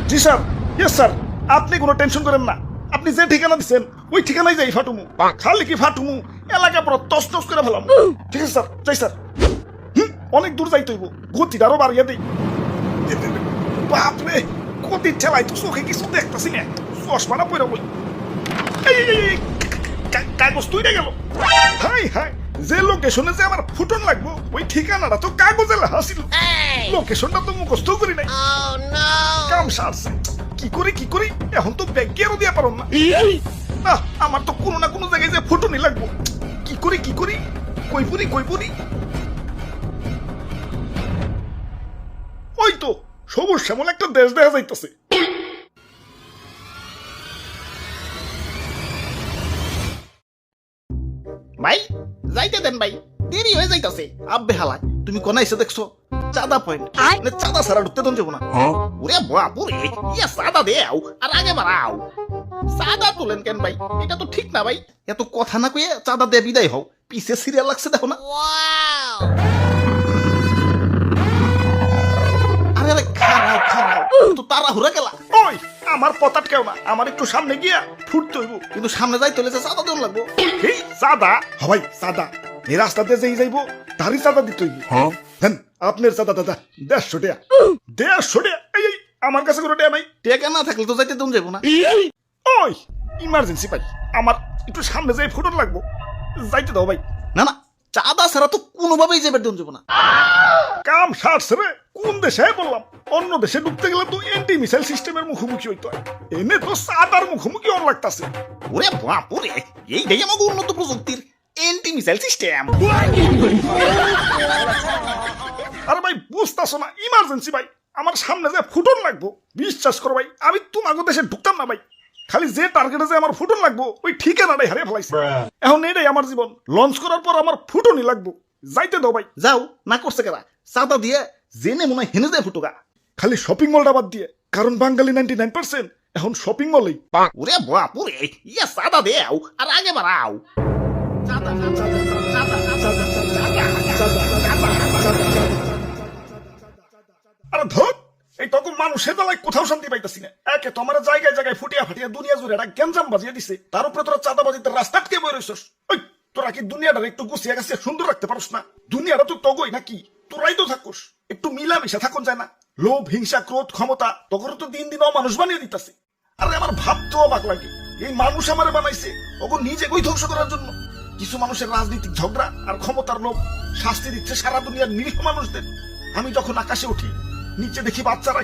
জি sir, yes sir, আপনি কোনো tension করেন না। আপনি যে ঠিকানা দিচ্ছেন ওই ঠিকানায় যাই ফাটুমু। খালি কি ফাটুমু, এলাকা পুরো তস তস করে ফেলাম। ঠিক আছে স্যার, যাই স্যার। অনেক দূর যাইতে হইব, গতিটা আরো বাড়িয়ে দিই। বাপরে, গতি ঠেলাই তো চোখে কিছু দেখতেছি না, চশমাটা পরে বই। কাগজ তুইরে গেল। হাই হাই, যে লোকেশনে যে আমার ফুটন লাগবো ওই ঠিকানাটা তো কাগজে লেখা ছিল। লোকেশনটা তো মুখস্থ করি নাই। কাম সারছে, কি করি এখন তো ব্যাগ গিয়েও দিয়া পারো না। আমার তো কোনো না কোনো জায়গায় যে ফুটনই লাগবো। কি করি কই পুরি। ওই তো সবুজ শ্যামল একটা দেশ দেখা যাইতেছে। ভাই যাইতে দেন ভাই, দেরি হয়ে যাইতাছে। আব্বে হালাক, তুমি কোন এসে দেখছো? চাঁদা পয়েন্ট, মানে চাঁদা ছাড়া ঢুকতে দেন যাবো না। ওরে বাপুরে, ইয়া চাঁদা দেও আর আগে বাড়াও। চাঁদা তোলেন কেন ভাই? এটা তো ঠিক না ভাই। এত কথা না কয়ে চাঁদা দিয়ে বিদায় হও। পিছে সিরিয়াল লাগছে দেখো না। আরে আরে খারাপ তো তাড়াহুড়া গেলা। ওই আমার পতাট কেউ না, আমার একটু সামনে গিয়া ফুটতে হইব। কিন্তু সামনে যাই তোলে যে চাঁদা দেন লাগবো। এই চাঁদা হবাই চাঁদা, এই রাস্তাতে যেই যাইবো তারই চাঁদা দিতে হইব। দেন আপনার চাঁদা দাদা 150 টাকা। 150 টাকা? এই আমার কাছে কোনো টাকা নাই। টেকা না থাকলে তো যাইতে দেন যাবো না। ওই ইমার্জেন্সি ভাই, আমার একটু সামনে যাই ফুটন লাগবো, যাইতে দাও ভাই। না চাঁদা ছাড়া তো কোনোভাবেই যাবে দেন যাবো না। কাম সারছে রে, কোন দেশে বললাম? অন্য দেশে ঢুকতে গেলে তো এন্টি মিসাইল সিস্টেমের মুখোমুখি হইতো, এনে তো চাঁদার মুখোমুখি ওর লাগতাছে। ওরে বাপুরে, এইটাই আমাকে উন্নত প্রযুক্তির এন্টি মিসাইল সিস্টেম। আরে ভাই বুঝতেছো না, ইমার্জেন্সি ভাই, আমার সামনে যে ফুটন লাগবো। বিশ্বাস করো ভাই, আমি তোমাকে দেশে ঢুকতাম না ভাই। খালি যে টার্গেটে যে আমার ফুটন লাগবো ওই ঠিকানাটাই হারিয়ে ফেলাইছে। এখন এটাই আমার জীবন, লঞ্চ করার পর আমার ফুটনই লাগবো। যাইতে দাও ভাই। যাও, না করছে কেরা? চাঁদা দিয়ে জেনে মনে হয় হেনে যায় ফুটুকা। খালি শপিং মলটা বাদ দিয়ে, কারণ বাঙালি 99% এখন শপিং মলেই। ওরে বাপুরে, ইয়া চাঁদা দেও আর আগে বাড়াও। আরে ধর, এই তখন মানুষের বেলায় কোথাও শান্তি পাইতেছি না। একে তো আমার জায়গায় জায়গায় ফুটিয়া ফাটিয়া দুনিয়া জুড়ে একটা গ্যাঞ্জাম বাজিয়ে দিছে, তার উপরে তোরা চাঁদাবাজিতে রাস্তা আটকে বই রইছস। ওই তোরা কি দুনিয়াটা একটু গুছিয়ে গাছিয়ে সুন্দর রাখতে পারস না? দুনিয়াটা তো তগই নাকি, তোরাই তো থাকুস। একটু মিলামিশা থাকুন যায় না? লোভ, হিংসা, ক্রোধ, ক্ষমতা তখন তো দিন দিন মানুষ বানিয়ে দিতেছে। আরে আমার ভাবতেও অবাক লাগে, এই মানুষ আমারে বানাইছে ওকে নিজে কই ধ্বংস করার জন্য। কিছু মানুষের রাজনৈতিক ঝগড়া আর ক্ষমতার লোভ শাস্তি দিচ্ছে সারা দুনিয়ার নিরীহ মানুষদের। আমি যখন আকাশে উঠি, নিচে দেখি বাচ্চারা